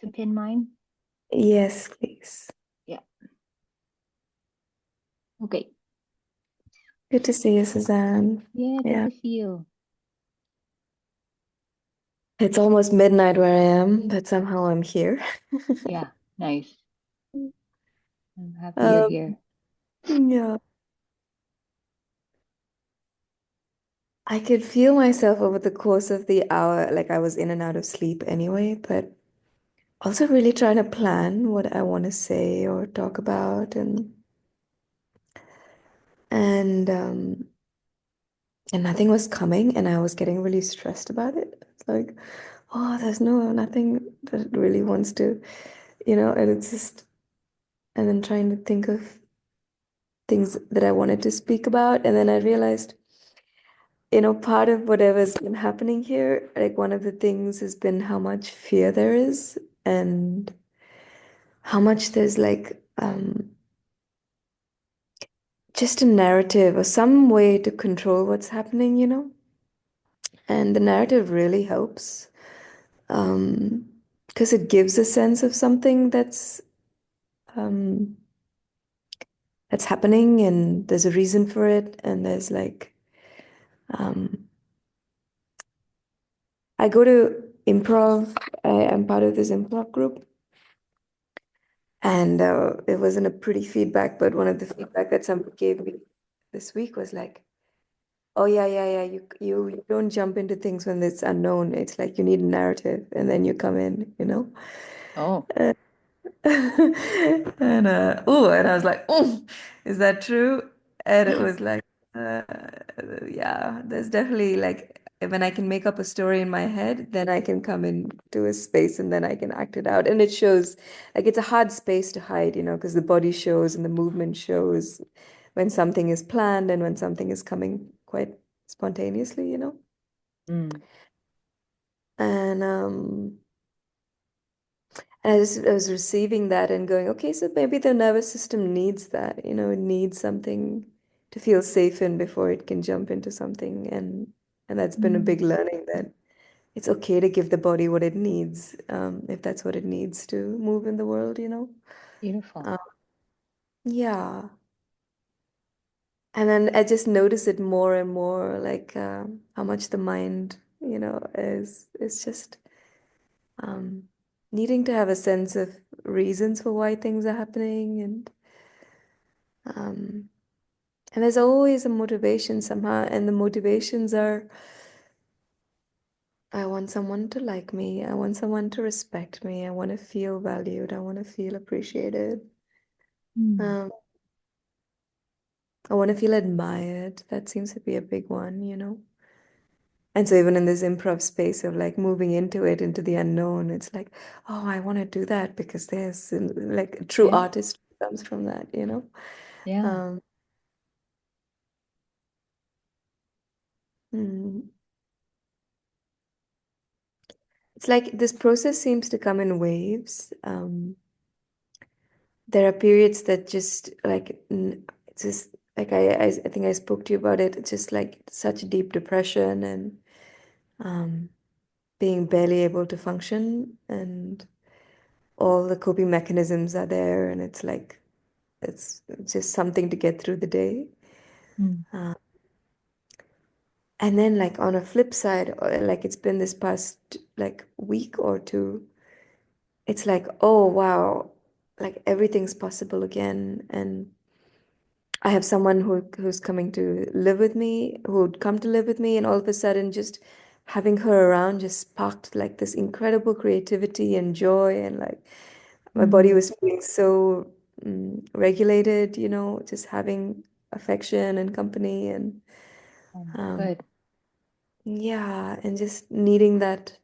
to pin mine? Yes, please. Yeah. Okay. Good to see you, Suzanne. Yeah, good Yeah. to see you. It's almost midnight where I am, but somehow I'm here. Yeah, nice. I'm happy you're Um, here. yeah. I could feel myself over the course of the hour, like I was in and out of sleep anyway, but also really trying to plan what I want to say or talk about and and nothing was coming and I was getting really stressed about it. It's like, oh, there's nothing that really wants to, and it's just and then trying to think of things that I wanted to speak about. And then I realized, part of whatever's been happening here, like one of the things has been how much fear there is and how much there's like just a narrative or some way to control what's happening. And the narrative really helps um, because it gives a sense of something um, that's happening and there's a reason for it and there's like um, I go to improv. I'm part of this improv group, and it wasn't a pretty feedback, but one of the feedback that somebody gave me this week was like, "Oh yeah, yeah, yeah. You don't jump into things when it's unknown. It's like you need a narrative, and then you come in." Oh, Uh, and I was like, oh, is that true? And it was like, uh, yeah, there's definitely like when I can make up a story in my head, then I can come into a space and then I can act it out. And it shows like it's a hard space to hide, because the body shows and the movement shows when something is planned and when something is coming quite spontaneously. mm, And I was receiving that and going, okay, so maybe the nervous system needs that, it needs something to feel safe in before it can jump into something. And that's been a big mm, learning that it's okay to give the body what it needs, if that's what it needs to move in the world. beautiful. Um, yeah. And then I just notice it more and more, like how much the mind, is just um, needing to have a sense of reasons for why things are happening um, and there's always a motivation somehow, and the motivations are I want someone to like me, I want someone to respect me, I want to feel valued, I want to feel appreciated, Mm, um, I want to feel admired. That seems to be a big one. And so even in this improv space of like moving into the unknown, it's like, oh, I want to do that because there's like true yeah, artist comes from that. yeah. Um, mm. It's like this process seems to come in waves. There are periods that just like it's just like I think I spoke to you about it. It's just like such deep depression and um, being barely able to function, and all the coping mechanisms are there, and it's like it's just something to get through the day. Mm, Uh, and then like on a flip side, like it's been this past like week or two, it's like, oh wow, like everything's possible again. And I have someone who's coming to live with me, who would come to live with me, and all of a sudden just having her around just sparked like this incredible creativity and joy, and like my body mm. was feeling so regulated, just having affection and company and Oh, um, good. yeah, and just needing that,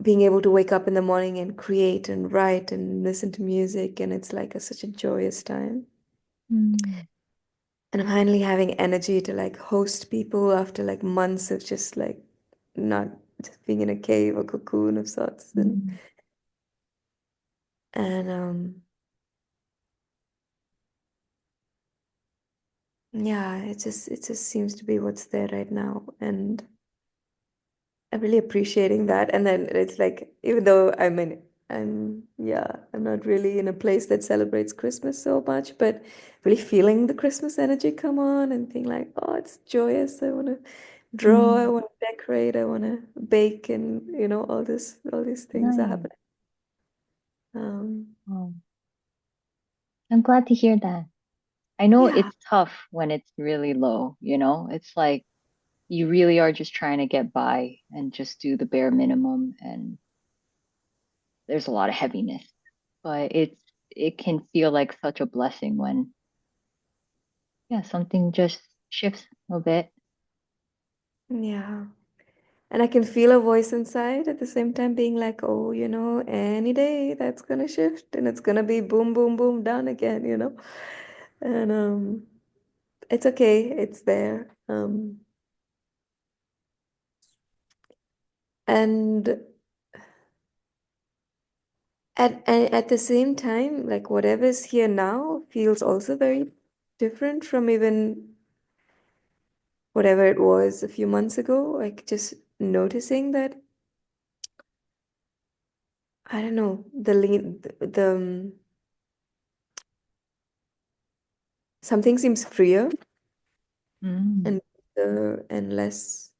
being able to wake up in the morning and create and write and listen to music, and it's like such a joyous time. Mm, And I'm finally having energy to like host people after like months of just like not just being in a cave or cocoon of sorts. And mm, and yeah, it just seems to be what's there right now. And I'm really appreciating that. And then it's like, even though I mean, I'm not really in a place that celebrates Christmas so much, but really feeling the Christmas energy come on and being like, oh, it's joyous. I want to draw, I Mm. want to decorate, I want to bake, and all these things are Nice. happening. Um, Oh, I'm glad to hear that. I know yeah, it's tough when it's really low, you know? It's like you really are just trying to get by and just do the bare minimum, and there's a lot of heaviness. But it can feel like such a blessing when, yeah, something just shifts a bit. yeah. And I can feel a voice inside at the same time being like, oh, any day that's gonna shift and it's gonna be boom, boom, boom, done again. And it's okay, it's there. And at the same time, like whatever's here now feels also very different from even whatever it was a few months ago. Like just noticing that, I don't know, something seems freer Mm, and and less,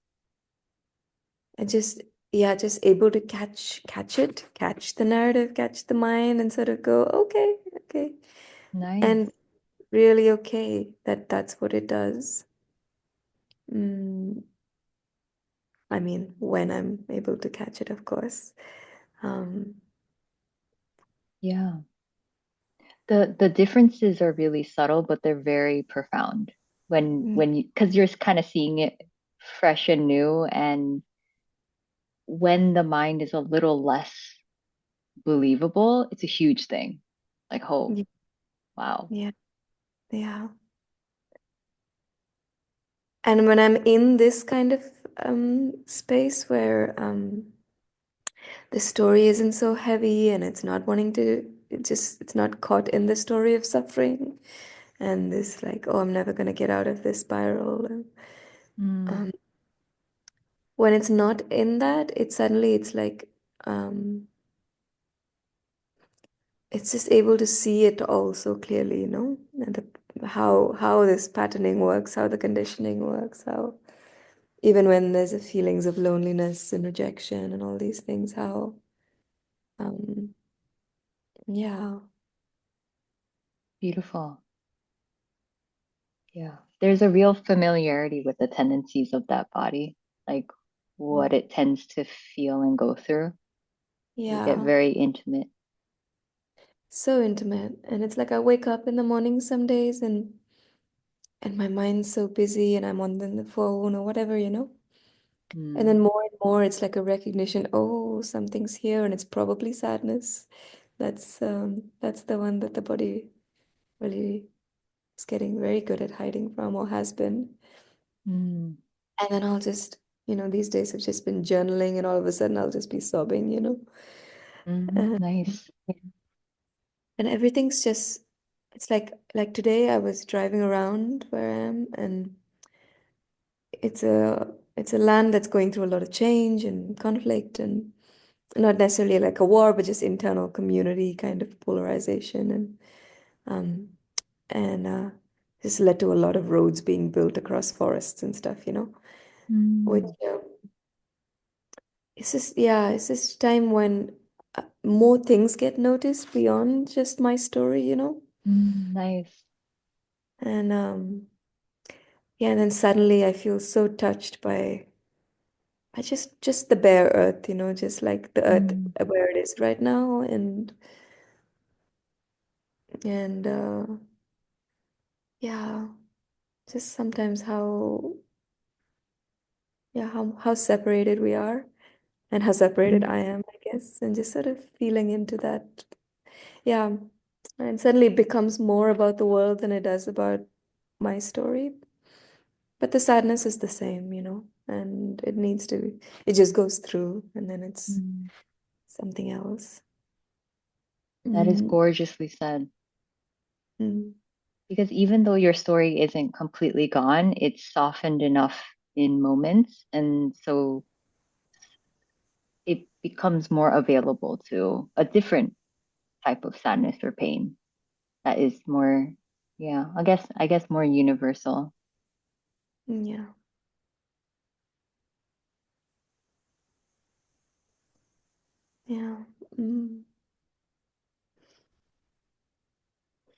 and just, yeah, just able to catch it, catch the narrative, catch the mind, and sort of go, okay, okay, nice. and really okay that that's what it does. Mm, I mean, when I'm able to catch it, of course. Um, Yeah. The differences are really subtle, but they're very profound mm, when you because you're kind of seeing it fresh and new, and when the mind is a little less believable, it's a huge thing. Like, oh, yeah, wow. yeah, yeah. And when I'm in this kind of space where the story isn't so heavy and it's not wanting to, it's not caught in the story of suffering and this like, oh, I'm never gonna get out of this spiral. And, Mm, um, when it's not in that, it's like, um, it's just able to see it all so clearly, and how this patterning works, how the conditioning works, how even when there's a feelings of loneliness and rejection and all these things, how um yeah, beautiful. Yeah. There's a real familiarity with the tendencies of that body, like what it tends to feel and go through. You get yeah, very intimate. so intimate. And it's like I wake up in the morning some days and my mind's so busy and I'm on the phone or whatever. And Mm, then more and more it's like a recognition, oh, something's here and it's probably sadness. That's the one that the body really is getting very good at hiding from or has been. mm, And then I'll just, these days I've just been journaling and all of a sudden I'll just be sobbing. And, nice. and everything's just, it's like today I was driving around where I am and it's a land that's going through a lot of change and conflict and not necessarily like a war, but just internal community kind of polarization um and this led to a lot of roads being built across forests and stuff, which Mm, it's this time when more things get noticed beyond just my story. nice. And yeah, and then suddenly I feel so touched by just the bare earth, just like the earth Mm, where it is right now and yeah, just sometimes how separated we are and how separated mm, I am, I guess, and just sort of feeling into that. Yeah. And suddenly it becomes more about the world than it does about my story. But the sadness is the same, and it just goes through and then it's mm. something else. That is Mm, gorgeously said. mm, Because even though your story isn't completely gone, it's softened enough in moments. And so becomes more available to a different type of sadness or pain that is more, yeah, I guess more universal. Yeah. Yeah. Mm.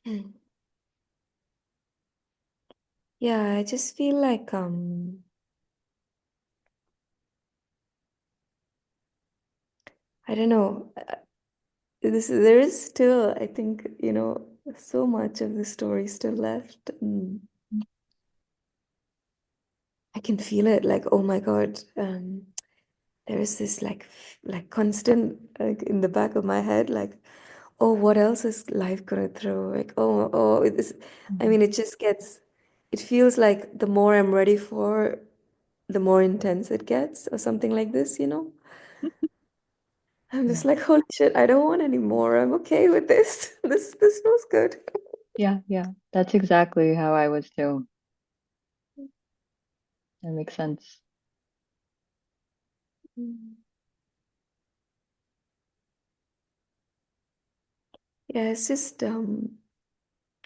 Mm. Yeah, I just feel like I don't know. This there is still, I think, so much of the story still left. I can feel it like, oh my God, there is this like constant like in the back of my head, like, oh, what else is life gonna throw? Like, oh, this. I Mhm. mean, it feels like the more I'm ready for, the more intense it gets, or something like this. I'm Yeah. just like, holy shit, I don't want any more. I'm okay with this. This feels good. Yeah, yeah. That's exactly how I was too. That makes sense. Mm. Yeah,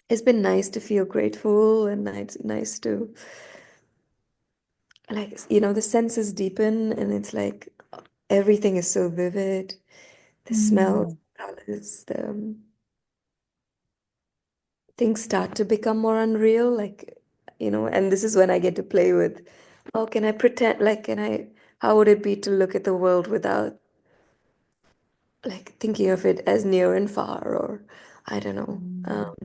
it's been nice to feel grateful, and nice to like the senses deepen, and it's like everything is so vivid. The smells, Mm. colors, the things start to become more unreal, and this is when I get to play with, oh, can I pretend, like, how would it be to look at the world without like thinking of it as near and far, or I don't know. Mm.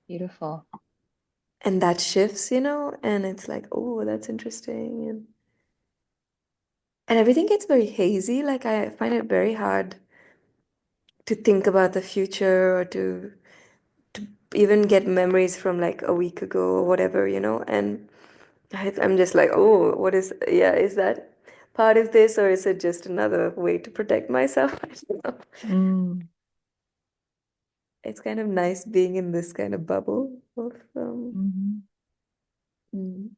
Beautiful. And that shifts, and it's like, oh, that's interesting. And everything gets very hazy. Like, I find it very hard to think about the future, or to even get memories from like a week ago or whatever. And I'm just like, oh, yeah, is that part of this, or is it just another way to protect myself? I don't know. Mm. It's kind of nice being in this kind of bubble of, Hmm. mm,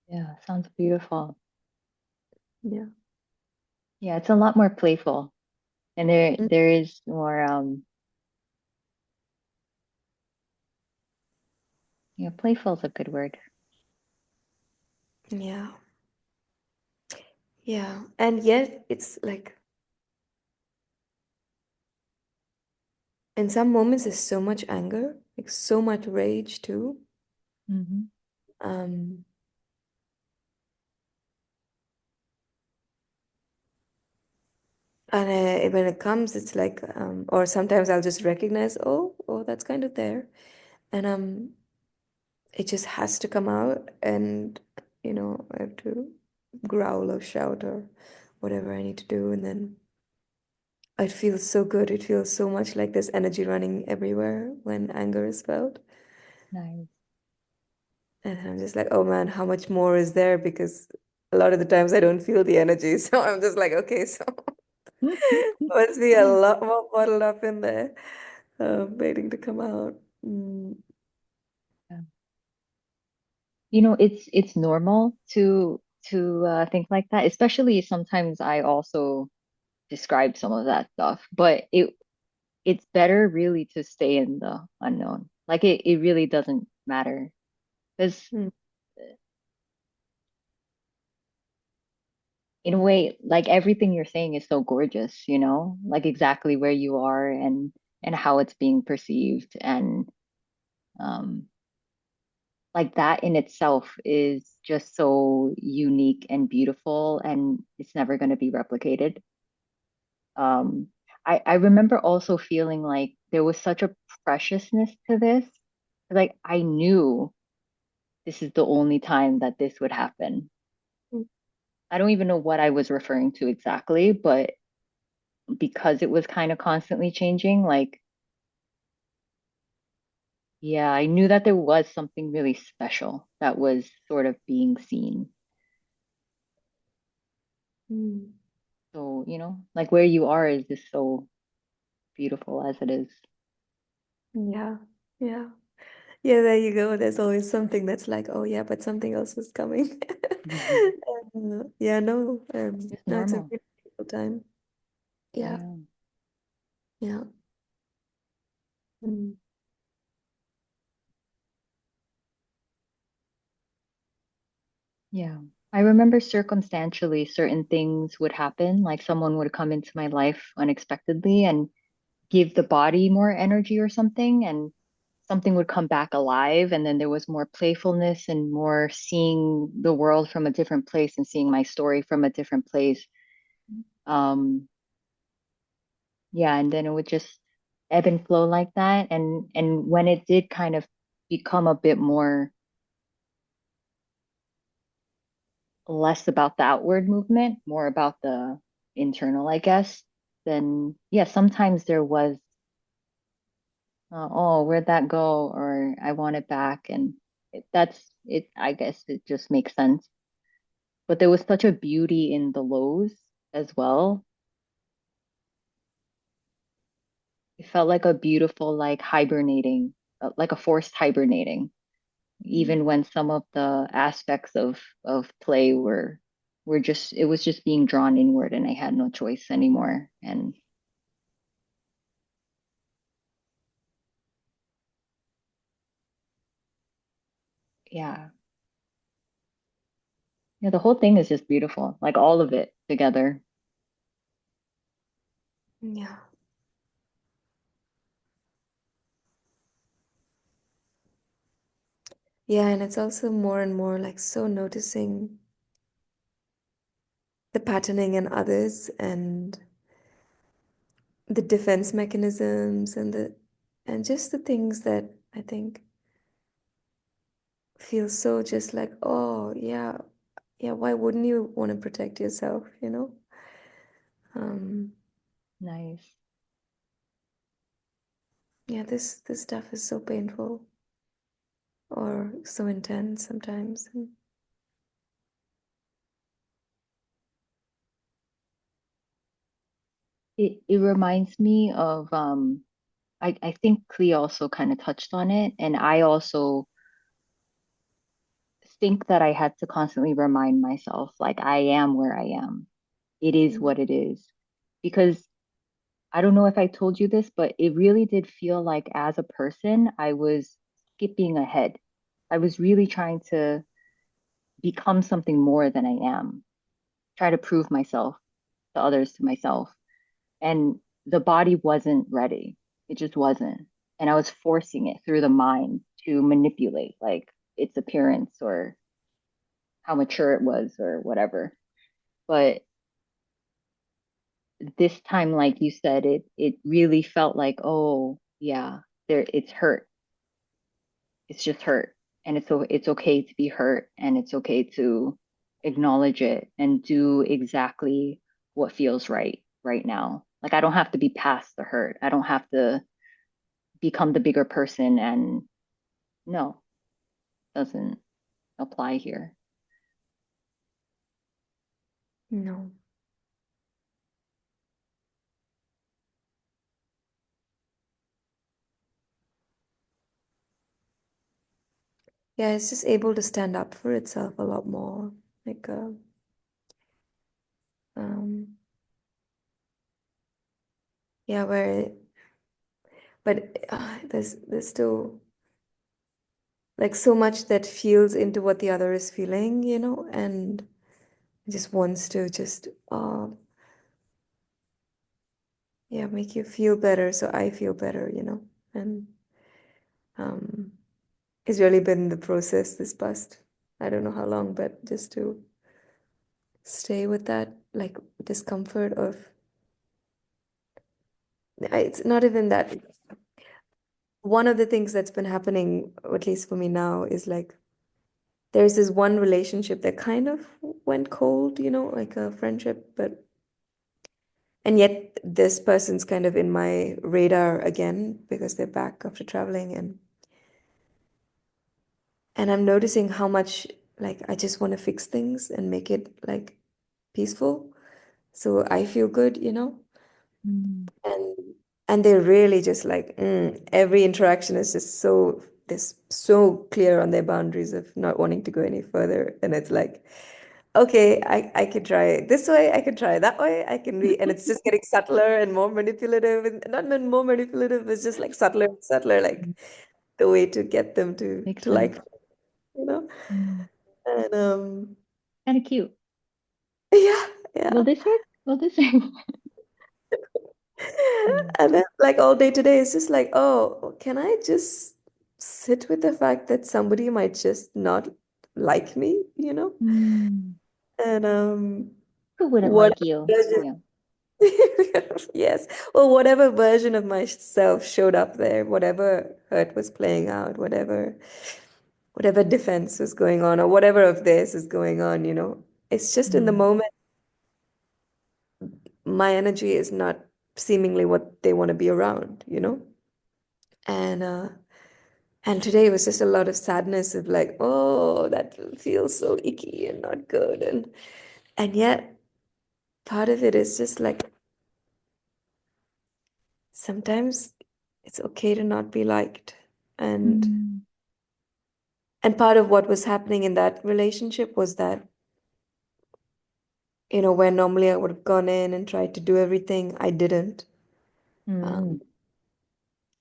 Yeah, sounds beautiful. yeah. Yeah, it's a lot more playful. And there Mm, there is more yeah, playful is a good word. yeah. Yeah. And yet it's like, in some moments, there's so much anger, like so much rage too. Hmm. Um, and when it comes, it's like, or sometimes I'll just recognize, oh, that's kind of there. And it just has to come out, and I have to growl or shout or whatever I need to do. And then it feels so good. It feels so much like there's energy running everywhere when anger is felt. Nice. And I'm just like, oh man, how much more is there? Because a lot of the times I don't feel the energy. So I'm just like, okay, so must be a lot more bottled up in there, waiting to come out. Mm, Yeah. It's normal to think like that. Especially sometimes I also describe some of that stuff, but it's better really to stay in the unknown. Like it really doesn't matter because mm, in a way, like everything you're saying is so gorgeous, like exactly where you are and how it's being perceived and um like that in itself is just so unique and beautiful and it's never going to be replicated. Um I remember also feeling like there was such a preciousness to this. Like I knew this is the only time that this would happen. mm, I don't even know what I was referring to exactly, but because it was kind of constantly changing, like, yeah, I knew that there was something really special that was sort of being seen. mm. So, like where you are is just so beautiful as it is. Yeah, yeah. Yeah, there you go. There's always something that's like, oh yeah, but something else is coming. Mhm. Yeah, no, Just no, it's a normal. time. Yeah, Yeah. yeah. Mm. Yeah. I remember circumstantially certain things would happen, like someone would come into my life unexpectedly and give the body more energy or something, and something would come back alive. And then there was more playfulness and more seeing the world from a different place and seeing my story from a different place. Um, yeah, and then it would just ebb and flow like that. And when it did kind of become a bit more less about the outward movement, more about the internal, I guess, then yeah, sometimes there was, oh, where'd that go? Or I want it back. And that's it. I guess it just makes sense. But there was such a beauty in the lows as well. It felt like a beautiful, like hibernating, like a forced hibernating, even when some of the aspects of play were just, it was just being drawn inward and I had no choice anymore. And yeah, yeah, the whole thing is just beautiful, like all of it together. Yeah. Yeah, and it's also more and more like so noticing the patterning in others and the defense mechanisms and just the things that I think feel so just like, oh yeah, yeah, why wouldn't you want to protect yourself, you know? Um, Nice. yeah, this stuff is so painful or so intense sometimes. And It reminds me of I think Clea also kind of touched on it, and I also think that I had to constantly remind myself, like, I am where I am. It is mm, what it is. Because I don't know if I told you this, but it really did feel like as a person, I was skipping ahead. I was really trying to become something more than I am, try to prove myself to others, to myself. And the body wasn't ready. It just wasn't. And I was forcing it through the mind to manipulate like its appearance or how mature it was or whatever. But this time, like you said, it really felt like, oh yeah, there it's hurt. It's just hurt. And it's okay to be hurt and it's okay to acknowledge it and do exactly what feels right now. Like I don't have to be past the hurt. I don't have to become the bigger person, and no, doesn't apply here. no. Yeah, it's just able to stand up for itself a lot more. Like, um, yeah, but there's still like so much that feels into what the other is feeling, you know, and just wants to just, yeah, make you feel better, so I feel better, you know, and um, it's really been the process this past, I don't know how long, but just to stay with that like discomfort of, it's not even that. One of the things that's been happening, at least for me now, is like there's this one relationship that kind of went cold, you know, like a friendship, but and yet this person's kind of in my radar again because they're back after traveling and I'm noticing how much like I just want to fix things and make it like peaceful so I feel good, you know? Mm. And and they're really just like every interaction is just so this so clear on their boundaries of not wanting to go any further and it's like okay, I could try it this way, I could try it that way, I can be, and it's just getting subtler and more manipulative, and not even more manipulative, it's just like subtler and subtler, like the way to get them Makes to sense. like, you know. Mm. And Kind of cute. yeah, Will yeah. this work? Will this work? Mm. And then like all day today, it's just like, oh, can I just sit with the fact that somebody might just not like me, you know? Mm. And Who wouldn't what like you? version, Yeah. yes, well, whatever version of myself showed up there, whatever hurt was playing out, whatever defense was going on, or whatever of this is going on, you know, it's just in the Mm. moment, my energy is not seemingly what they want to be around, you know? And and today was just a lot of sadness of like, oh, that feels so icky and not good. And yet part of it is just like sometimes it's okay to not be liked. And Mm. and part of what was happening in that relationship was that, you know, where normally I would have gone in and tried to do everything, I didn't. Mm. Um,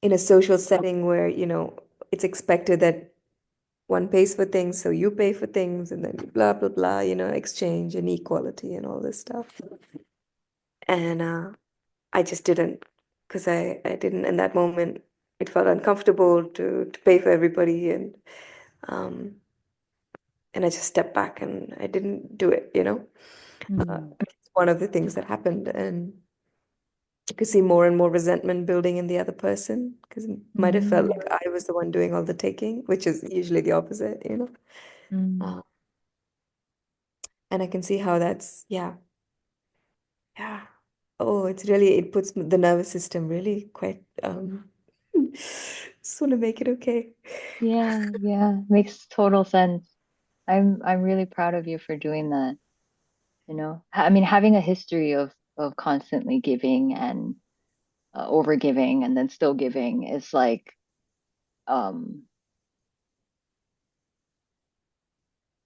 in a social setting where, you know, it's expected that one pays for things, so you pay for things, and then blah, blah, blah, you know, exchange and equality and all this stuff. And I just didn't, because I didn't, in that moment, it felt uncomfortable to pay for everybody. Um, and I just stepped back and I didn't do it, you know? Mm. It's one of the things that happened. And you could see more and more resentment building in the other person because it might have felt Mm. like I was the one doing all the taking, which is usually the opposite, you know? Mm. Uh, and I can see how that's, yeah, yeah. Oh, it's really, it puts the nervous system really quite, just want to make it okay. Yeah, yeah. Makes total sense. I'm really proud of you for doing that, you know. I mean, having a history of constantly giving and over giving and then still giving is like um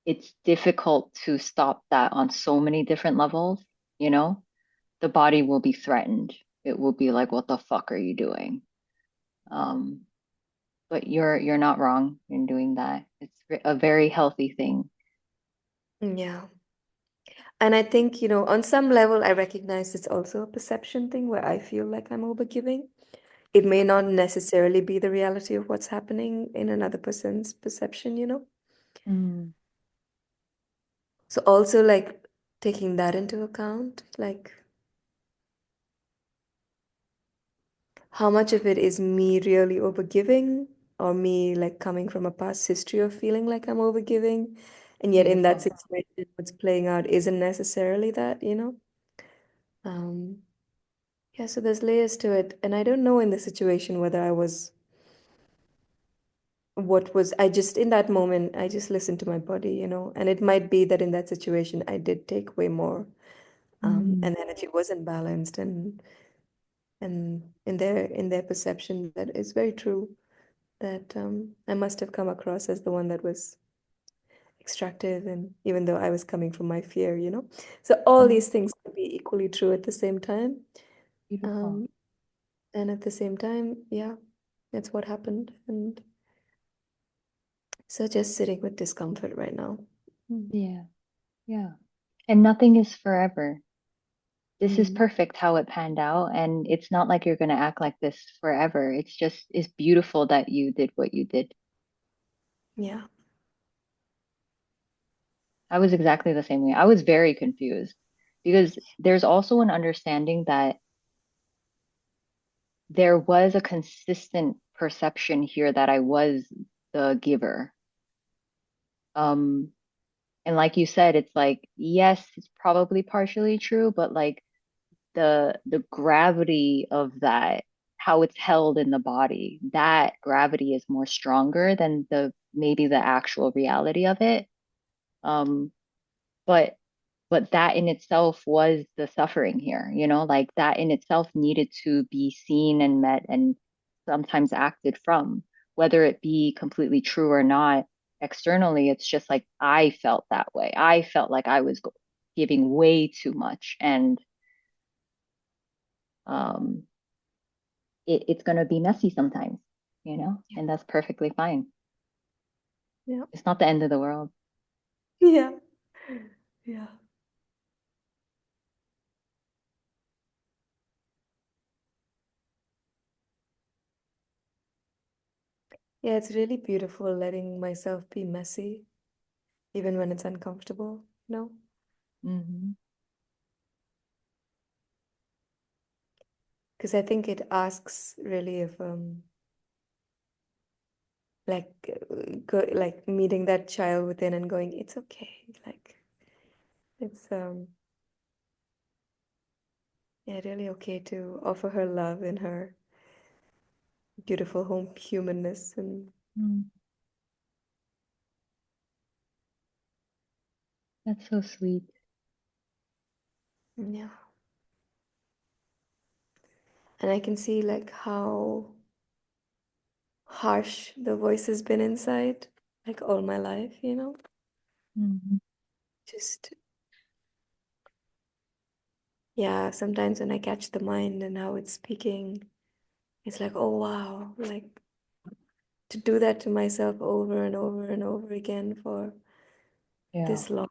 it's difficult to stop that on so many different levels, you know. The body will be threatened. It will be like, what the fuck are you doing? Um, but you're not wrong in doing that. It's a very healthy thing. Yeah. And I think, you know, on some level, I recognize it's also a perception thing where I feel like I'm overgiving. It may not necessarily be the reality of what's happening in another person's perception, you know? Mm. So also like taking that into account, like how much of it is me really overgiving or me like coming from a past history of feeling like I'm overgiving. And yet in that Beautiful. situation, what's playing out isn't necessarily that, you know? Um, yeah, so there's layers to it. And I don't know in the situation whether I was what was I just in that moment I just listened to my body, you know, and it might be that in that situation I did take way more, Mm. and the energy wasn't balanced, and in their perception that is very true that I must have come across as the one that was extractive, and even though I was coming from my fear, you know, so all Mm. these things could be equally true at the same time, Beautiful. um, and at the same time, yeah, that's what happened, and so just sitting with discomfort right now. Mm. Yeah, yeah. And nothing is forever. This is Mm. perfect how it panned out, and it's not like you're going to act like this forever. It's beautiful that you did what you did. Yeah. I was exactly the same way. I was very confused because there's also an understanding that there was a consistent perception here that I was the giver. Um, and like you said, it's like, yes, it's probably partially true, but like the gravity of that, how it's held in the body, that gravity is more stronger than the maybe the actual reality of it. Um, but that in itself was the suffering here, you know, like that in itself needed to be seen and met and sometimes acted from, whether it be completely true or not. externally, it's just like I felt that way. I felt like I was giving way too much, and um, it's going to be messy sometimes, Yeah. and that's perfectly fine. Yeah. It's not the end of the world. Yeah. Yeah. Yeah, it's really beautiful letting myself be messy, even when it's uncomfortable, you know? Hmm. Because I think it asks really if like like meeting that child within and going, it's okay. Like it's yeah, really okay to offer her love in her beautiful home humanness and Mm, that's so sweet. yeah. And I can see like how harsh the voice has been inside, like all my life, you know? Hmm. Just yeah, sometimes when I catch the mind and how it's speaking, it's like, oh wow, like to do that to myself over and over and over again for Yeah, this long.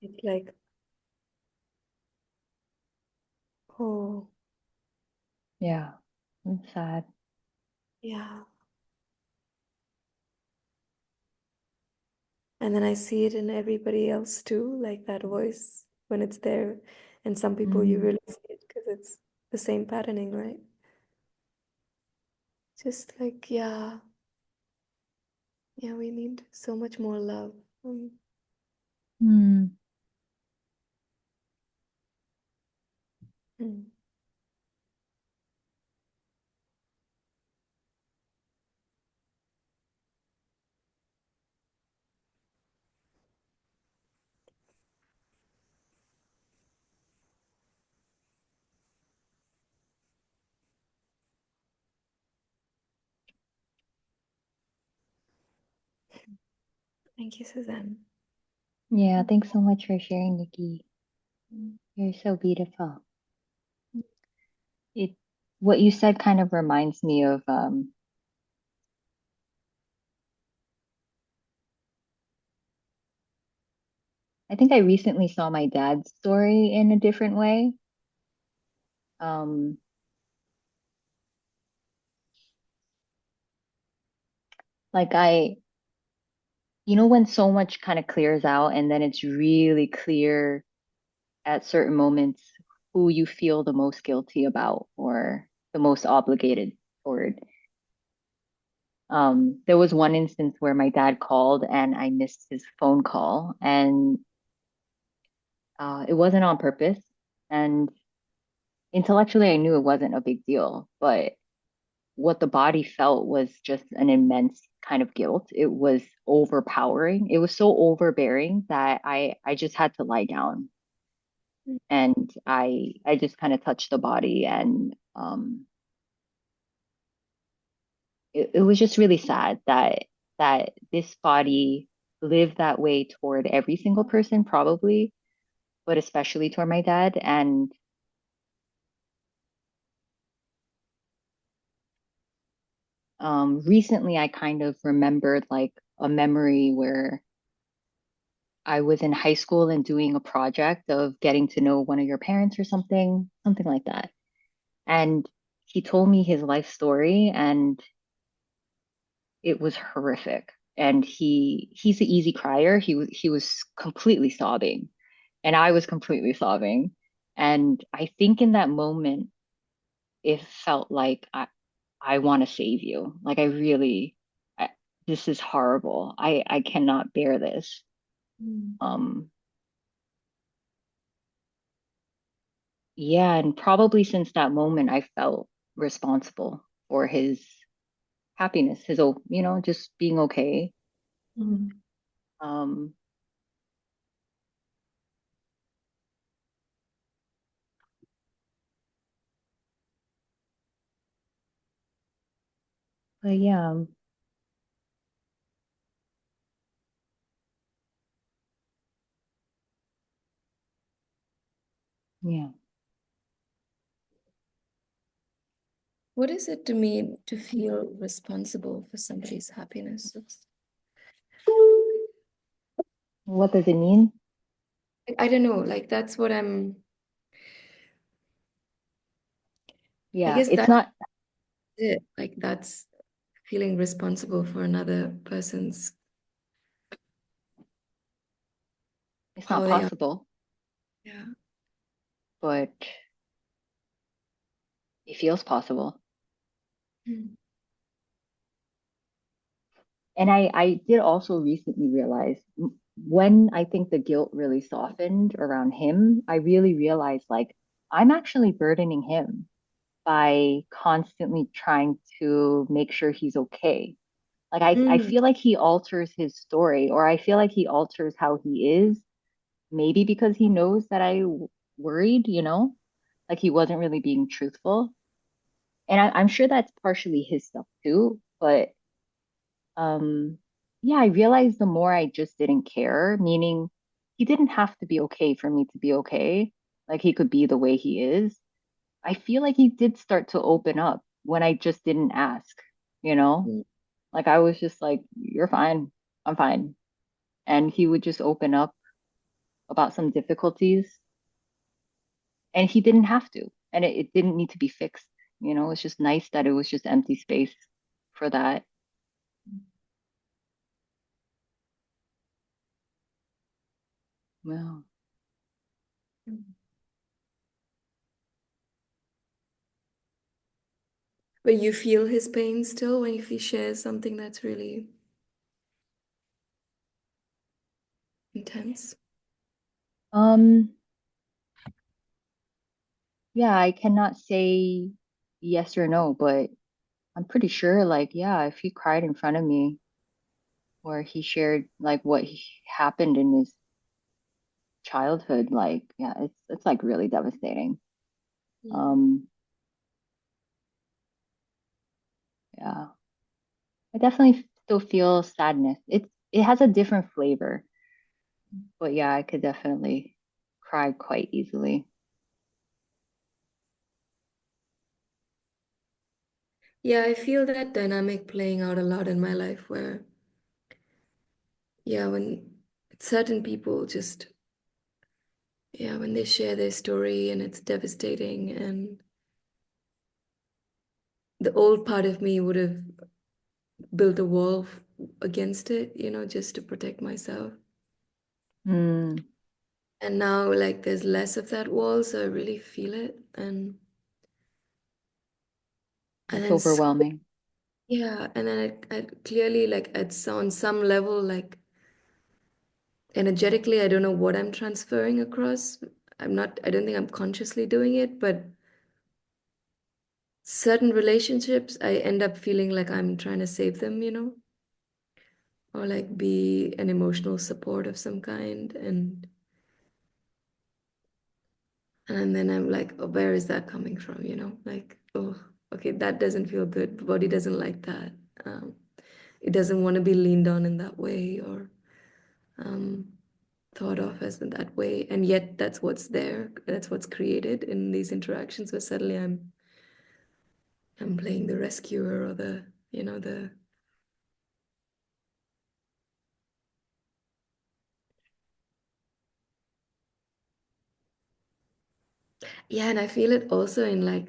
It's like, oh, yeah. It's sad. yeah. And then I see it in everybody else too, like that voice when it's there. And some people you Hmm. really see it because it's the same patterning, right? Just like, yeah, yeah, we need so much more love. Mm. Mm. Thank you, Suzanne. Yeah, thanks so much for sharing, Nikki. You're so beautiful. It What you said kind of reminds me of I think I recently saw my dad's story in a different way. Um, like when so much kind of clears out and then it's really clear at certain moments who you feel the most guilty about or the most obligated toward. There was one instance where my dad called and I missed his phone call, and it wasn't on purpose. And intellectually, I knew it wasn't a big deal, but what the body felt was just an immense kind of guilt. It was overpowering. It was so overbearing that I just had to lie down, and I just kind of touched the body, and it was just really sad that this body lived that way toward every single person probably, but especially toward my dad. And recently I kind of remembered like a memory where I was in high school and doing a project of getting to know one of your parents or something like that. And he told me his life story, and it was horrific. And he's an easy crier. He was completely sobbing, and I was completely sobbing. And I think in that moment, it felt like I want to save you. Like this is horrible. I cannot bear this. Mm. Um, Yeah, and probably since that moment, I felt responsible for his happiness, just being okay. Mm. Um, but yeah, Yeah. What is it to mean to feel responsible for somebody's happiness? What does it mean? I don't know, like that's what I Yeah, guess it's that's not it. Like that's feeling responsible for another person's it's not how they are. possible, Yeah. but it feels possible. Mm. And I did also recently realize when I think the guilt really softened around him, I really realized like I'm actually burdening him by constantly trying to make sure he's okay. Like I Mm. feel like he alters his story, or I feel like he alters how he is, maybe because he knows that worried, like he wasn't really being truthful. And I'm sure that's partially his stuff too, but um, yeah, I realized the more I just didn't care, meaning he didn't have to be okay for me to be okay. Like he could be the way he is. I feel like he did start to open up when I just didn't ask, you know? Mm. Like I was just like, you're fine. I'm fine. And he would just open up about some difficulties and he didn't have to. And it didn't need to be fixed. It's just nice that it was just empty space for that. Well, But you feel his pain still when if he shares something that's really intense. um, yeah, I cannot say yes or no, but I'm pretty sure, like, yeah, if he cried in front of me or he shared like happened in his childhood, like, yeah, it's like really devastating. Mm. Um, yeah, I definitely still feel sadness. It has a different flavor, but yeah, I could definitely cry quite easily. Yeah, I feel that dynamic playing out a lot in my life where, yeah, when certain people just, yeah, when they share their story and it's devastating, and the old part of me would have built a wall against it, just to protect myself. Mm, And now, like, there's less of that wall, so I really feel it. And it's then, overwhelming. yeah, and then I clearly, like, it's on some level, like, energetically, I don't know what I'm transferring across. I don't think I'm consciously doing it, but certain relationships, I end up feeling like I'm trying to save them, or like be an emotional support of some kind. And then I'm like, oh, where is that coming from? Like, oh, okay, that doesn't feel good. The body doesn't like that. Um, it doesn't want to be leaned on in that way or um, thought of as in that way. And yet that's what's there. That's what's created in these interactions where suddenly I'm playing the rescuer or the yeah, and I feel it also in like,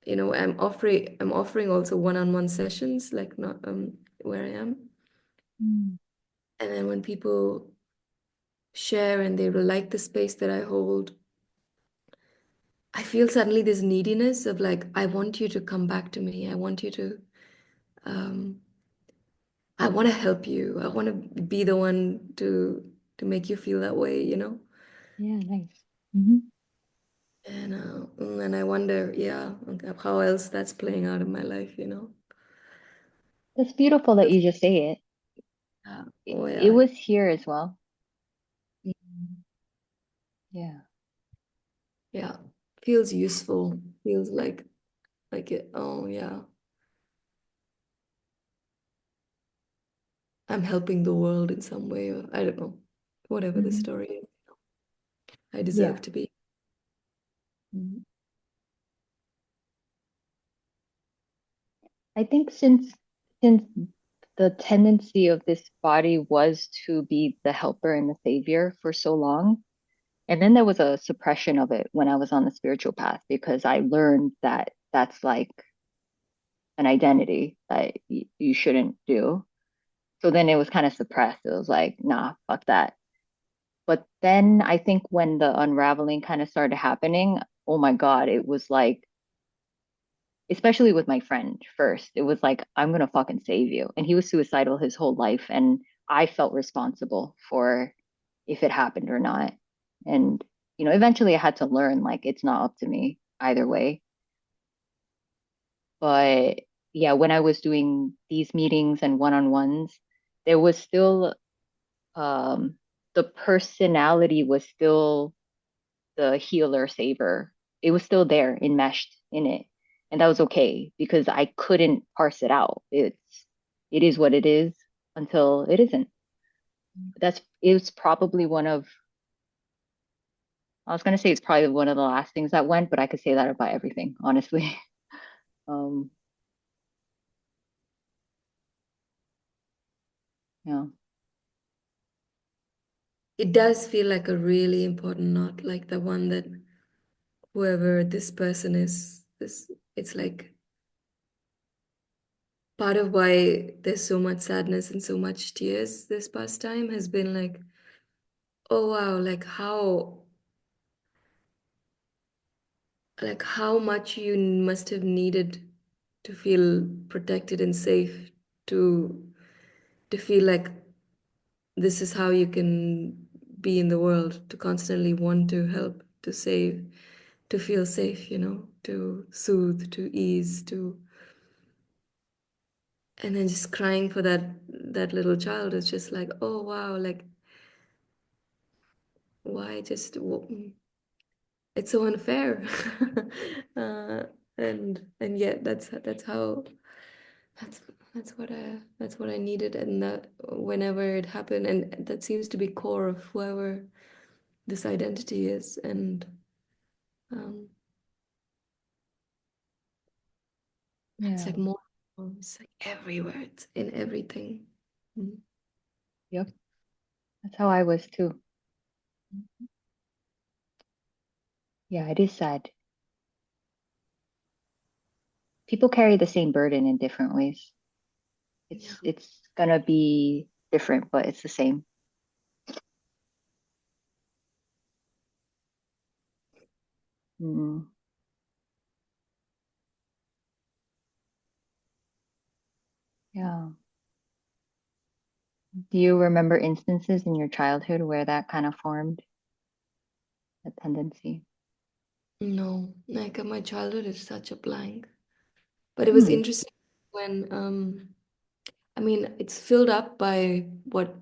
I'm offering also one-on-one sessions, like not where I am. Mm. And then when people share and they will like the space that I hold, I feel suddenly this neediness of like, I want you to come back to me. Um, I want to help you. I want to be the one to make you feel that way. Yeah, nice. Hmm. And I wonder, yeah, okay, how else that's playing out in my life. It's beautiful that you just say it. Yeah. Oh It yeah. was here as well. Mhm. Yeah. Yeah. Feels useful. Feels like it. Oh yeah. I'm helping the world in some way, or I don't know. Whatever the Hmm. story is, I Yeah. deserve to be. I think since the tendency of this body was to be the helper and the savior for so long, and then there was a suppression of it when I was on the spiritual path because I learned that that's like an identity that you shouldn't do. So then it was kind of suppressed. It was like, nah, fuck that. But then I think when the unraveling kind of started happening, oh my God, it was like, especially with my friend first, it was like, I'm gonna fucking save you. And he was suicidal his whole life. And I felt responsible for if it happened or not. And, eventually I had to learn like it's not up to me either way. But yeah, when I was doing these meetings and one-on-ones, there was still um the personality was still the healer saver. It was still there enmeshed in it. And that was okay because I couldn't parse it out. It is what it is until it isn't. It's probably one of I was gonna say it's probably one of the last things that went, but I could say that about everything, honestly. Um, yeah. It does feel like a really important knot, like the one that whoever this person is, this it's like part of why there's so much sadness and so much tears this past time has been like, oh wow, like how much you must have needed to feel protected and safe to to feel like this is how you can be in the world, to constantly want to help, to save, to feel safe, to soothe, to ease, to and then just crying for that little child is just like, oh wow, like why just it's so unfair. uh, and yet that's how that's that's what I needed, and that whenever it happened, and that seems to be core of whoever this identity is, and um, it's Yeah. like more, it's like everywhere, it's in everything. Mm. Yep. That's how I was too. Yeah, it is sad. People carry the same burden in different ways. Yeah. It's gonna be different, but it's the same. Mm, yeah. Do you remember instances in your childhood where that kind of formed a tendency? No, like my childhood is such a blank. But it was Hmm. interesting when I mean it's filled up by what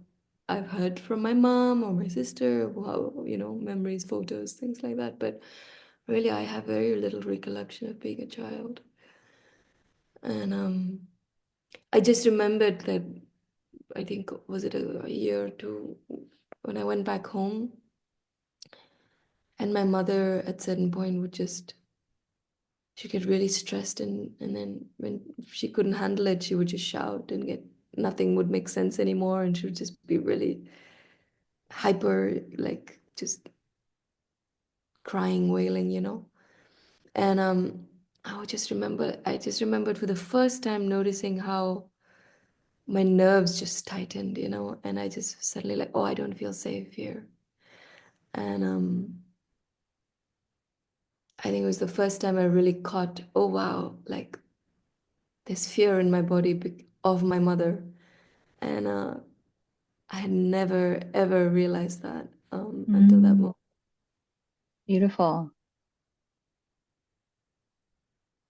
I've heard from my mom or my sister, how, memories, photos, things like that. But really I have very little recollection of being a child. And I just remembered that I think was it a year or two when I went back home, and my mother at certain point would just she'd get really stressed, and then when she couldn't handle it she would just shout and get nothing would make sense anymore, and she would just be really hyper, like just crying, wailing, and I just remembered for the first time noticing how my nerves just tightened, and I just suddenly like, oh, I don't feel safe here. And I think it was the first time I really caught, oh wow, like there's fear in my body of my mother. And I had never ever realized that until that Mm, moment. beautiful.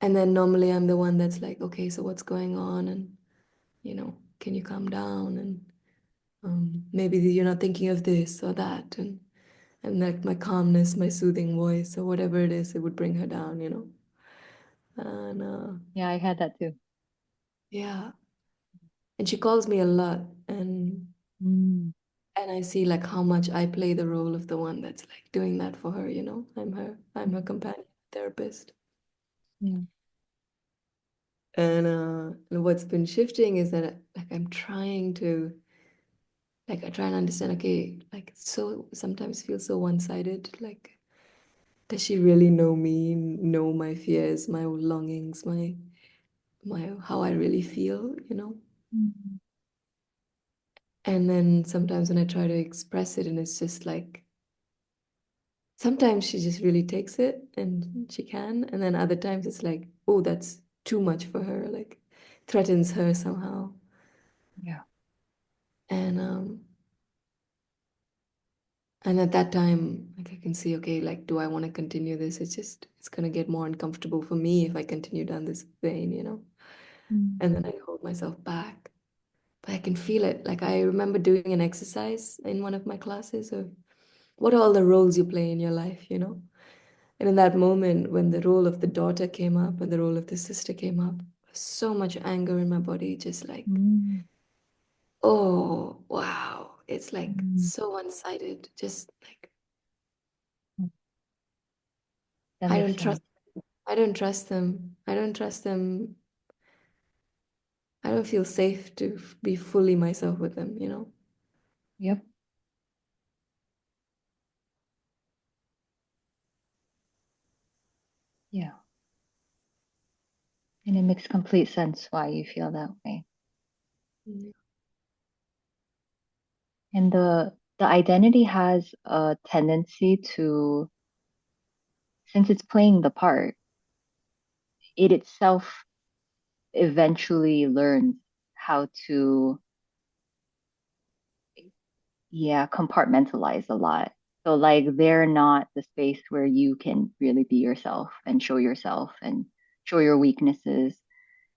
And then normally I'm the one that's like, okay, so what's going on? And, can you calm down? And maybe you're not thinking of this or that. And like my calmness, my soothing voice, or whatever it is, it would bring her down. And Yeah, I had that too. yeah. And she calls me a lot. Mm, And I see like how much I play the role of the one that's like doing that for her. I'm her mm, companion therapist. yeah. And what's been shifting is that like I'm trying to like I try and understand, okay, like so sometimes feel so one-sided. Like, does she really know me, know my fears, my longings, my how I really feel, you know? Mm. And then sometimes when I try to express it and it's just like sometimes she just really takes it and she can, and then other times it's like, oh, that's too much for her, like threatens her somehow. Yeah. And and at that time, like I can see, okay, like do I want to continue this? It's gonna get more uncomfortable for me if I continue down this vein, you know? Mm. And then I hold myself back. But I can feel it. Like I remember doing an exercise in one of my classes of what are all the roles you play in your life, you know? And in that moment, when the role of the daughter came up and the role of the sister came up, so much anger in my body, just like, Mm. oh, wow. It's like Mm. so one-sided. Just like, That I makes don't trust, sense. I don't trust them. I don't trust them. I don't feel safe to be fully myself with them, you know? Yep. Yeah. And it makes complete sense why you feel that way. Mm. And the identity has a tendency to, since it's playing the part, it itself eventually learns how to, yeah, compartmentalize a lot. So like they're not the space where you can really be yourself and show your weaknesses.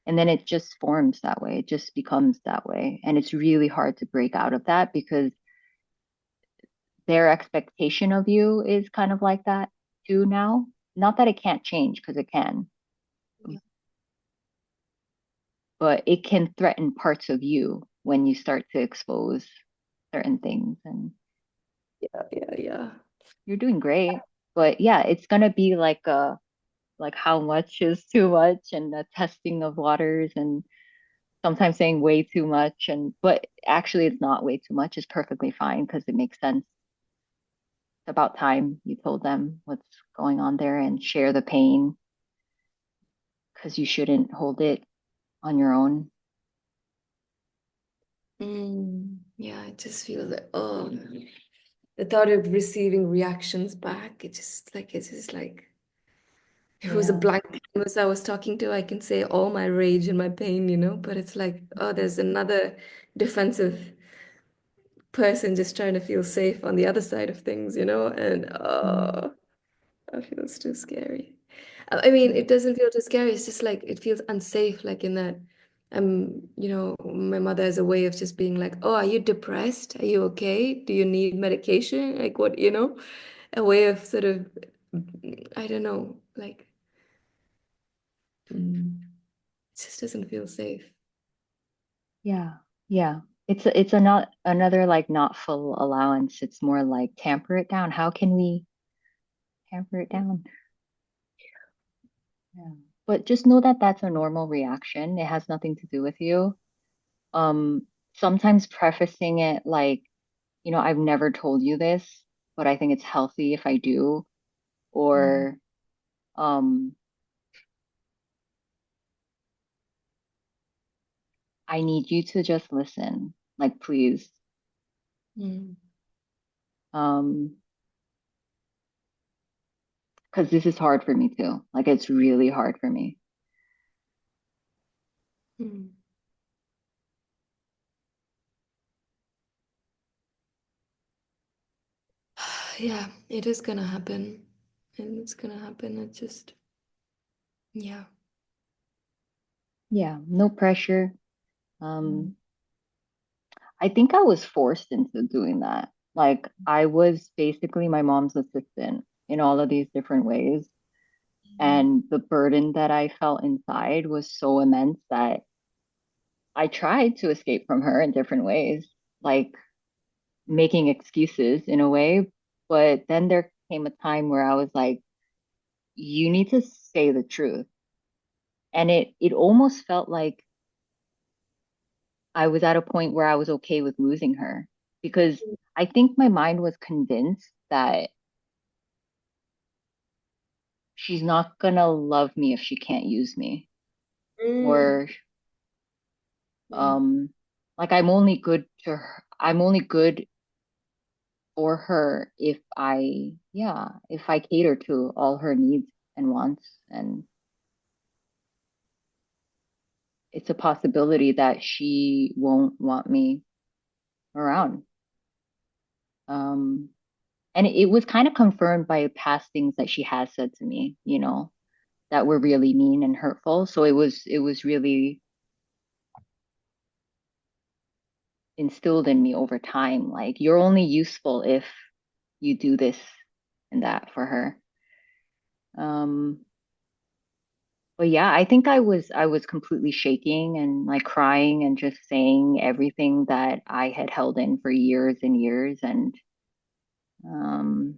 And then it just forms that way. It just becomes that way. And it's really hard to break out of that because their expectation of you is kind of like that too now. Not that it can't change because it can, but it can threaten parts of you when you start to expose certain things. And Yeah, yeah, yeah. you're doing great. But yeah, it's gonna be like how much is too much and the testing of waters and sometimes saying way too much and but actually it's not way too much. It's perfectly fine because it makes sense. It's about time you told them what's going on there and share the pain because you shouldn't hold it on your own. Yeah, I just feel that, oh, the thought of receiving reactions back, it's just like, if it was a Yeah. blank canvas I was talking to, I can say all my rage and my pain, you know, but it's like, oh, there's another defensive person just trying to feel safe on the other side of things, you know, and Mm. oh, that feels too scary. I mean, it doesn't feel too scary. It's just like it feels unsafe, like in that you know, my mother has a way of just being like, "Oh, are you depressed? Are you okay? Do you need medication?" Like what, you know, a way of sort of, I don't know, like it just doesn't feel safe. Yeah. Yeah. It's a not another like not full allowance. It's more like tamper it down. How can we tamper it down? Yeah. But just know that that's a normal reaction. It has nothing to do with you. Sometimes prefacing it like, I've never told you this, but I think it's healthy if I do, Mm, or um, I need you to just listen, like please. mm, Um, because this is hard for me too. Like it's really hard for me. mm. Yeah, it is gonna happen, and it's gonna happen. It just, yeah. Yeah, no pressure. Mm, Um, I think I was forced into doing that. Like I was basically my mom's assistant in all of these different ways. And the burden that I felt inside was so immense that I tried to escape from her in different ways, like making excuses in a way. But then there came a time where I was like, you need to say the truth. And it almost felt like I was at a point where I was okay with losing her because I think my mind was convinced that she's not gonna love me if she can't use me. Mm. Or Yeah. like I'm only good for her if if I cater to all her needs and wants. And it's a possibility that she won't want me around. Um, and it was kind of confirmed by past things that she has said to me, that were really mean and hurtful. So it was really instilled in me over time. Like you're only useful if you do this and that for her. Um, but yeah, I think I was completely shaking and like crying and just saying everything that I had held in for years and years. And um,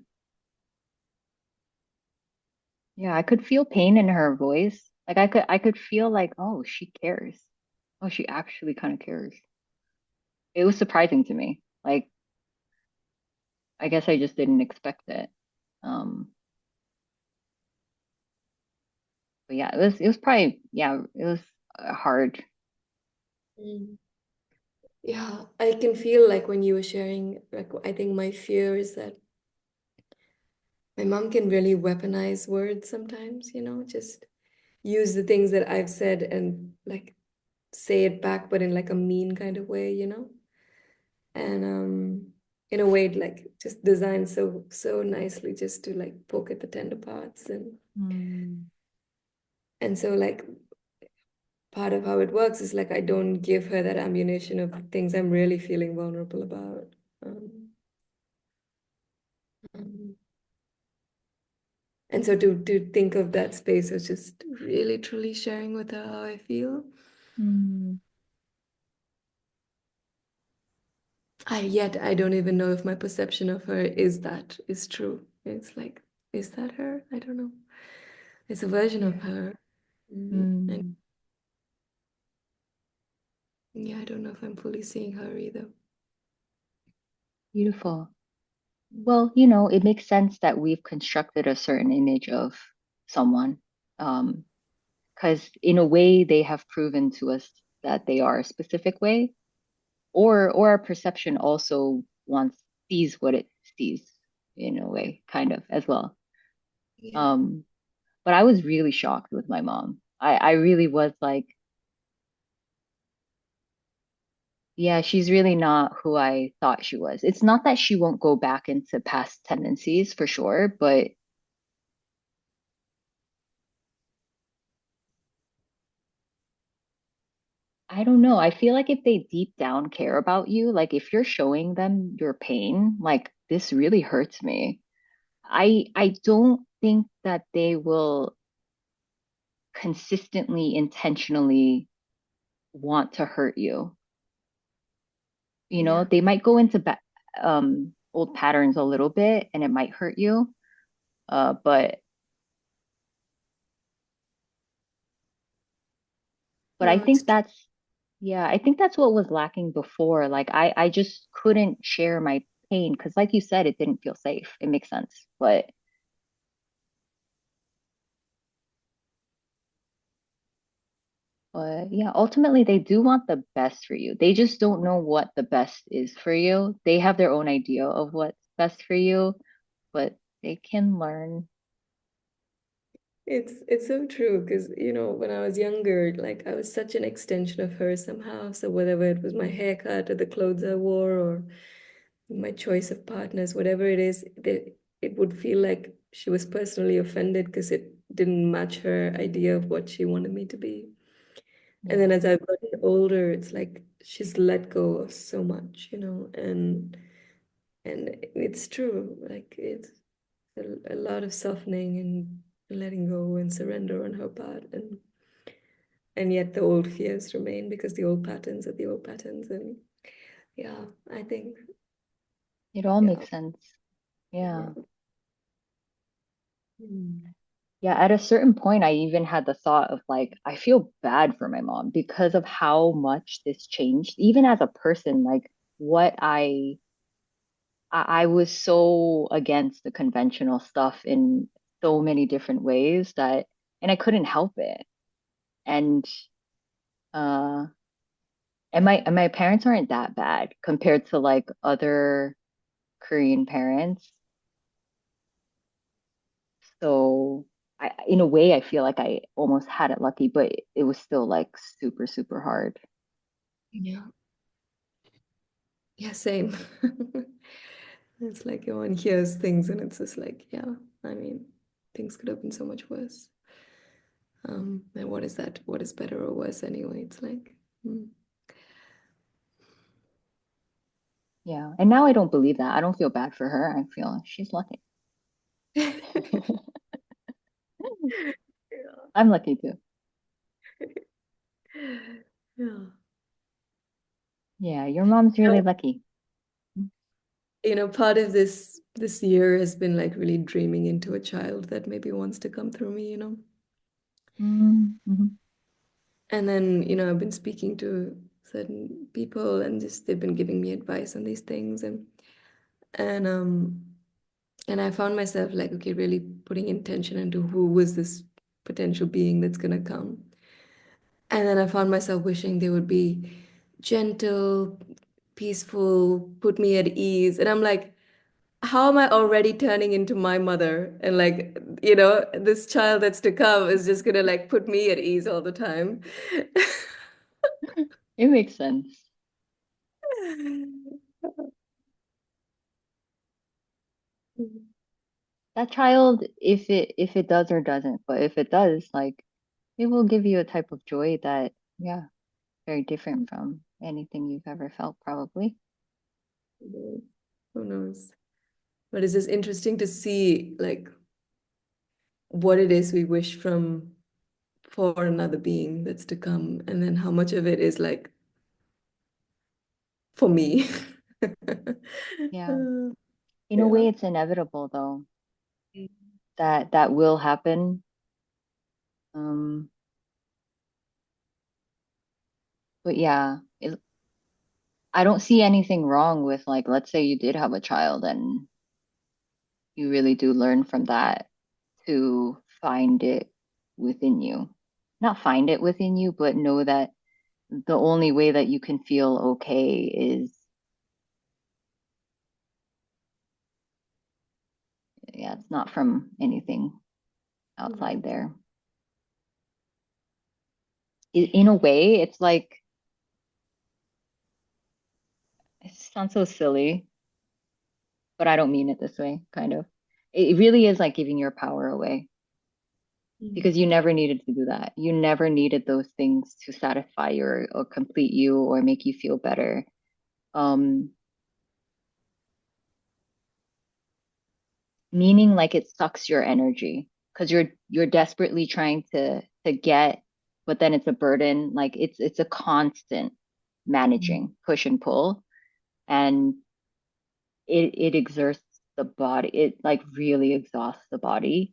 yeah, I could feel pain in her voice. Like I could feel like, oh, she cares. Oh, she actually kind of cares. It was surprising to me. Like I guess I just didn't expect it. Um, but yeah, it was probably it was hard. Mm. Yeah, I can feel like when you were sharing, like I think my fear is that my mom can really weaponize words sometimes, just use the things that I've said and like say it back, but in like a mean kind of way. And in a way like just designed so nicely just to like poke at the tender parts Mm, and so like part of how it works is like I don't give her that ammunition of things I'm really feeling vulnerable about. Um, um, and so to think of that space as just really truly sharing with her how I feel. mm, I don't even know if my perception of her is true. It's like, is that her? I don't know. It's a version of yeah. her. And Mm, yeah, I don't know if I'm fully seeing her either. beautiful. Well, it makes sense that we've constructed a certain image of someone. Because in a way they have proven to us that they are a specific way, or our perception also wants sees what it sees in a way, kind of as well. Yeah. Um, but I was really shocked with my mom. I really was like, yeah, she's really not who I thought she was. It's not that she won't go back into past tendencies for sure, but I don't know. I feel like if they deep down care about you, like if you're showing them your pain, like this really hurts me. I don't think that they will consistently, intentionally want to hurt you. Yeah. They might go into old patterns a little bit and it might hurt you. But I No, it's think yeah, I think that's what was lacking before. Like I just couldn't share my pain because like you said, it didn't feel safe. It makes sense. But yeah, ultimately they do want the best for you. They just don't know what the best is for you. They have their own idea of what's best for you, but they can learn. it's so true because when I was younger, like I was such an extension of her somehow. So whether it was my haircut or the clothes I wore or my choice of partners, whatever it is, it would feel like she was personally offended because it didn't match her idea of what she wanted me to be. And then Yeah. as I've gotten older, it's like she's let go of so much, and it's true. Like it's a lot of softening and letting go and surrender on her part, and yet the old fears remain because the old patterns are the old patterns. And yeah, I think It all yeah, makes sense. yeah. Yeah. Hmm. Yeah, at a certain point, I even had the thought of like, I feel bad for my mom because of how much this changed, even as a person, like what I was so against the conventional stuff in so many different ways that, and I couldn't help it. And uh, and my parents aren't that bad compared to like other Korean parents. So in a way, I feel like I almost had it lucky, but it was still like super, super hard. Yeah. Yeah, same. It's like one hears things and it's just like, yeah, I mean, things could have been so much worse. And what is that? What is better or worse anyway? It's like, mm. Yeah. And now I don't believe that. I don't feel bad for her. I feel she's lucky. Yeah. I'm lucky too. Yeah. Yeah, your mom's really lucky. Part of this year has been like really dreaming into a child that maybe wants to come through me. Mm-hmm. And then, I've been speaking to certain people and just they've been giving me advice on these things and um and I found myself like, okay, really putting intention into who was this potential being that's gonna come. And then I found myself wishing they would be gentle, peaceful, put me at ease. And I'm like, how am I already turning into my mother? And like, this child that's to come is just gonna like put me at ease all the time. It makes sense. That child, if it does or doesn't, but if it does, like it will give you a type of joy that, yeah, very different from anything you've ever felt, probably. Who knows? But it's just interesting to see like what it is we wish from for another being that's to come, and then how much of it is like for me. Yeah. Uh, In a yeah. way, it's inevitable though, that that will happen. Um, but yeah, I don't see anything wrong with like, let's say you did have a child and you really do learn from that to find it within you. Not find it within you, but know that the only way that you can feel okay is, yeah, it's not from anything outside Right. there. In a way, it's like, it sounds so silly, but I don't mean it this way, kind of. It really is like giving your power away Mm. because you never needed to do that. You never needed those things to satisfy you or complete you or make you feel better. Um, Meaning like it sucks your energy because you're desperately trying to get, but then it's a burden. Like it's a constant managing push and pull, and it exerts the body. It like really exhausts the body.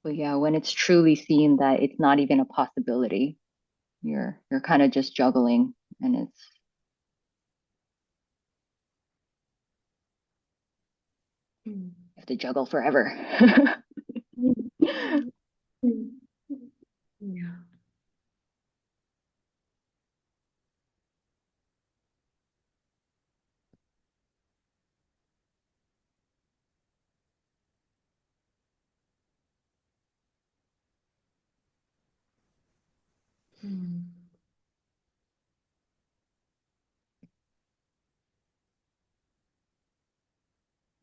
But yeah, when it's truly seen that it's not even a possibility, you're kind of just juggling, and it's Mm. you have to juggle forever. Mm. Mm. Yeah. Mm.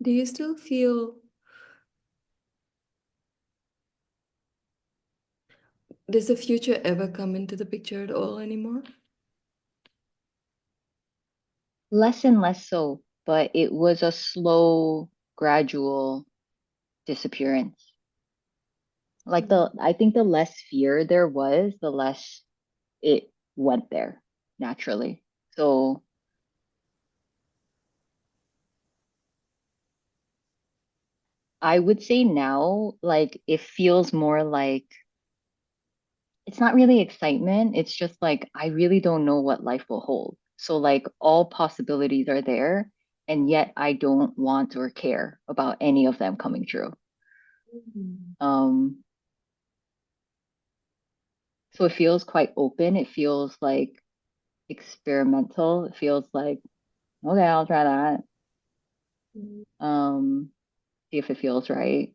Do you still feel, does the future ever come into the picture at all anymore? Less and less so, but it was a slow, gradual disappearance. Like Mm. I think the less fear there was, the less it went there naturally. So I would say now, like it feels more like it's not really excitement. It's just like I really don't know what life will hold. So like all possibilities are there, and yet I don't want or care about any of them coming true. Mm. Um, so it feels quite open. It feels like experimental. It feels like, okay, I'll try that. Mm. Um, see if it feels right.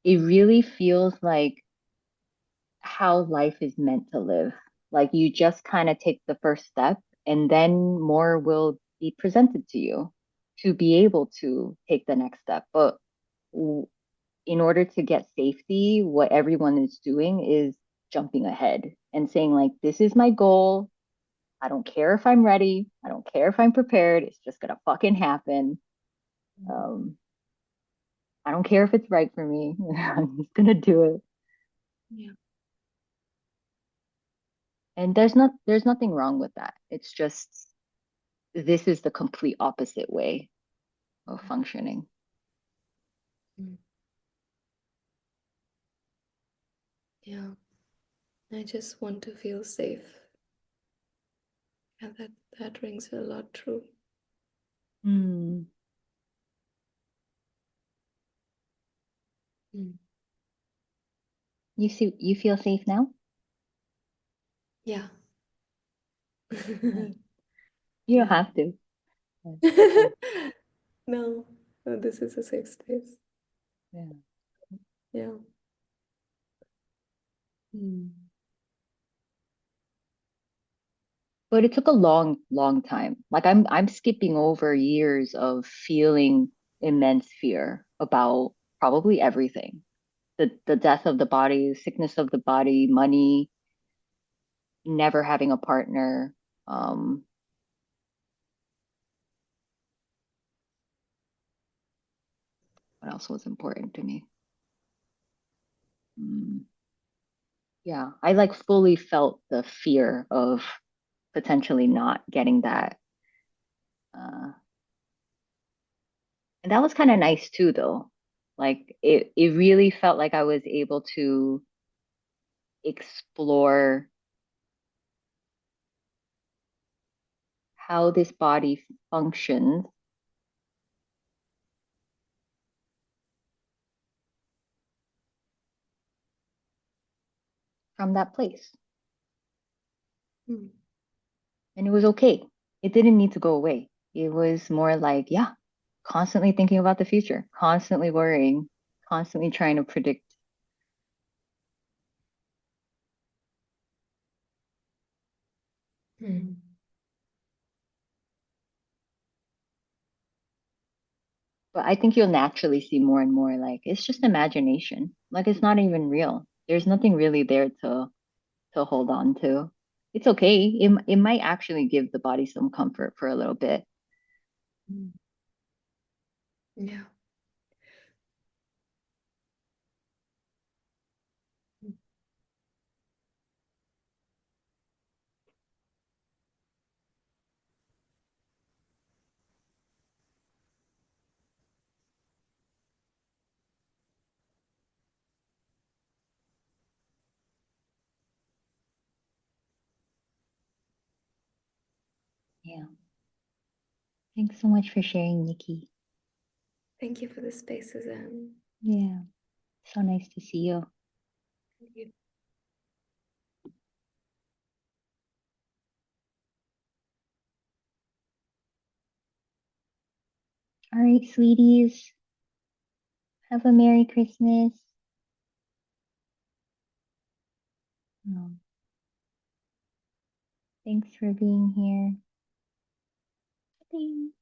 It really feels like how life is meant to live. Like you just kind of take the first step and then more will be presented to you to be able to take the next step. But in order to get safety, what everyone is doing is jumping ahead and saying, like, this is my goal. I don't care if I'm ready. I don't care if I'm prepared. It's just gonna fucking happen. Um, I don't care if it's right for me. I'm just gonna do it. Yeah. And there's nothing wrong with that. It's just this is the complete opposite way of functioning. Mm. Yeah. I just want to feel safe. And that rings a lot true. Hmm. Mm. You feel safe now? Yeah. Nice. You don't Yeah. have to. Yeah. No, no, this is a safe space. Yeah. Yeah. Mm. But it took a long, long time. Like I'm skipping over years of feeling immense fear about probably everything. The death of the body, sickness of the body, money, never having a partner. Um, what else was important to me? Mm, yeah, I like fully felt the fear of potentially not getting that. And that was kind of nice too, though. Like it really felt like I was able to explore how this body functions from that place. Mm. And it was okay. It didn't need to go away. It was more like, yeah, constantly thinking about the future, constantly worrying, constantly trying to predict. Mm. But I think you'll naturally see more and more like it's just imagination. Like it's not even real. There's nothing really there to hold on to. It's okay. It might actually give the body some comfort for a little bit. Mm. Yeah. Yeah. Thanks so much for sharing, Nikki. Thank you for the space, Suzanne. Yeah. So nice to see you. Thank you. All right, sweeties. Have a Merry Christmas. Oh, thanks for being here. Thanks.